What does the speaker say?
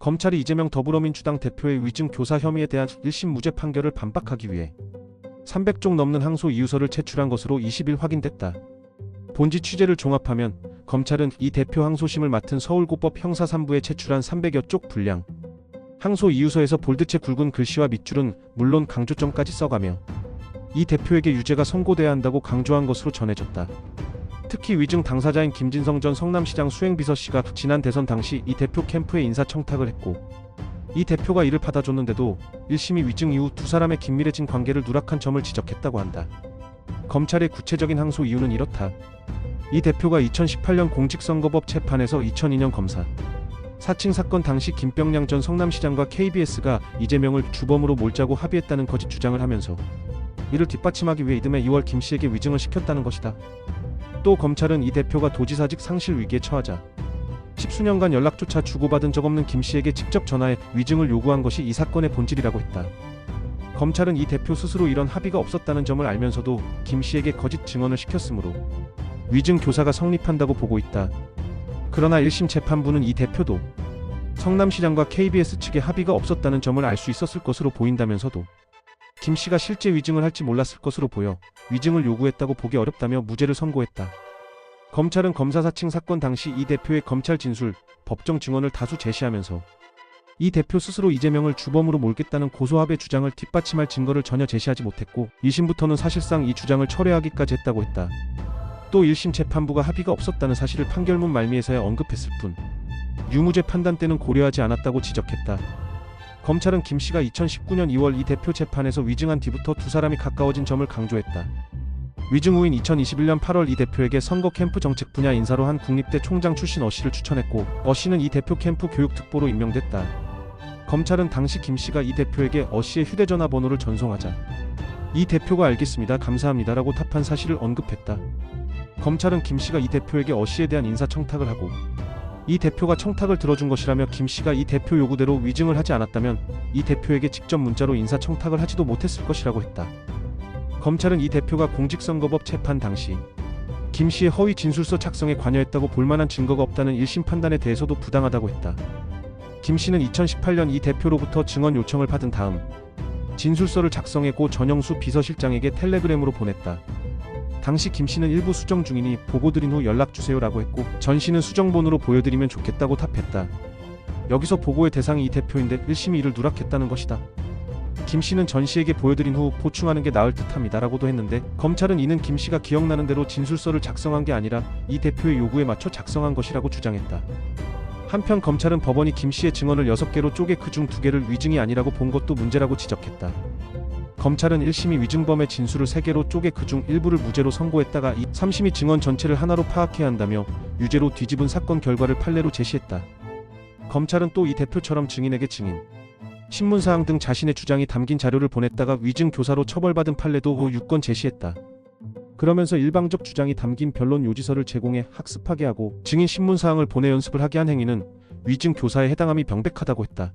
검찰이 이재명 더불어민주당 대표의 위증 교사 혐의에 대한 1심 무죄 판결을 반박하기 위해 300쪽 넘는 항소 이유서를 제출한 것으로 20일 확인됐다. 본지 취재를 종합하면 검찰은 이 대표 항소심을 맡은 서울고법 형사 3부에 제출한 300여 쪽 분량 항소 이유서에서 볼드체 굵은 글씨와 밑줄은 물론 강조점까지 써가며 이 대표에게 유죄가 선고돼야 한다고 강조한 것으로 전해졌다. 특히 위증 당사자인 김진성 전 성남시장 수행비서씨가 지난 대선 당시 이 대표 캠프에 인사청탁을 했고 이 대표가 이를 받아줬는데도 1심이 위증 이후 두 사람의 긴밀해진 관계를 누락한 점을 지적했다고 한다. 검찰의 구체적인 항소 이유는 이렇다. 이 대표가 2018년 공직선거법 재판에서 2002년 검사 사칭 사건 당시 김병량 전 성남시장과 KBS가 이재명을 주범으로 몰자고 합의했다는 거짓 주장을 하면서 이를 뒷받침하기 위해 이듬해 2월 김씨에게 위증을 시켰다는 것이다. 또 검찰은 이 대표가 도지사직 상실 위기에 처하자 10수년간 연락조차 주고받은 적 없는 김씨에게 직접 전화해 위증을 요구한 것이 이 사건의 본질이라고 했다. 검찰은 이 대표 스스로 이런 합의가 없었다는 점을 알면서도 김씨에게 거짓 증언을 시켰으므로 위증 교사가 성립한다고 보고 있다. 그러나 1심 재판부는 이 대표도 성남시장과 KBS 측의 합의가 없었다는 점을 알 수 있었을 것으로 보인다면서도 김씨가 실제 위증을 할지 몰랐을 것으로 보여 위증을 요구했다고 보기 어렵다며 무죄를 선고했다. 검찰은 검사 사칭 사건 당시 이 대표의 검찰 진술, 법정 증언을 다수 제시하면서 이 대표 스스로 이재명을 주범으로 몰겠다는 고소합의 주장을 뒷받침할 증거를 전혀 제시하지 못했고 2심부터는 사실상 이 주장을 철회하기까지 했다고 했다. 또 1심 재판부가 합의가 없었다는 사실을 판결문 말미에서야 언급했을 뿐 유무죄 판단 때는 고려하지 않았다고 지적했다. 검찰은 김씨가 2019년 2월 이 대표 재판에서 위증한 뒤부터 두 사람이 가까워진 점을 강조했다. 위증 후인 2021년 8월 이 대표에게 선거 캠프 정책 분야 인사로 한 국립대 총장 출신 어씨를 추천했고 어씨는 이 대표 캠프 교육특보로 임명됐다. 검찰은 당시 김씨가 이 대표에게 어씨의 휴대전화 번호를 전송하자 이 대표가 알겠습니다, 감사합니다라고 답한 사실을 언급했다. 검찰은 김씨가 이 대표에게 어씨에 대한 인사청탁을 하고 이 대표가 청탁을 들어준 것이라며 김씨가 이 대표 요구대로 위증을 하지 않았다면 이 대표에게 직접 문자로 인사청탁을 하지도 못했을 것이라고 했다. 검찰은 이 대표가 공직선거법 재판 당시 김씨의 허위 진술서 작성에 관여했다고 볼만한 증거가 없다는 1심 판단에 대해서도 부당하다고 했다. 김씨는 2018년 이 대표로부터 증언 요청을 받은 다음 진술서를 작성해 고 전영수 비서실장에게 텔레그램으로 보냈다. 당시 김씨는 일부 수정 중이니 보고드린 후 연락주세요라고 했고 전씨는 수정본으로 보여드리면 좋겠다고 답했다. 여기서 보고의 대상이 이 대표인데 1심이 이를 누락했다는 것이다. 김씨는 전씨에게 보여드린 후 보충하는 게 나을 듯합니다 라고도 했는데 검찰은 이는 김씨가 기억나는 대로 진술서를 작성한 게 아니라 이 대표의 요구에 맞춰 작성한 것이라고 주장했다. 한편 검찰은 법원이 김씨의 증언을 6개로 쪼개 그중 2개를 위증이 아니라고 본 것도 문제라고 지적했다. 검찰은 1심이 위증범의 진술을 3개로 쪼개 그중 일부를 무죄로 선고했다가 3심이 증언 전체를 하나로 파악해야 한다며 유죄로 뒤집은 사건 결과를 판례로 제시했다. 검찰은 또 이 대표처럼 증인에게 증인, 신문사항 등 자신의 주장이 담긴 자료를 보냈다가 위증 교사로 처벌받은 판례도 6건 제시했다. 그러면서 일방적 주장이 담긴 변론 요지서를 제공해 학습하게 하고 증인 신문사항을 보내 연습을 하게 한 행위는 위증 교사에 해당함이 명백하다고 했다.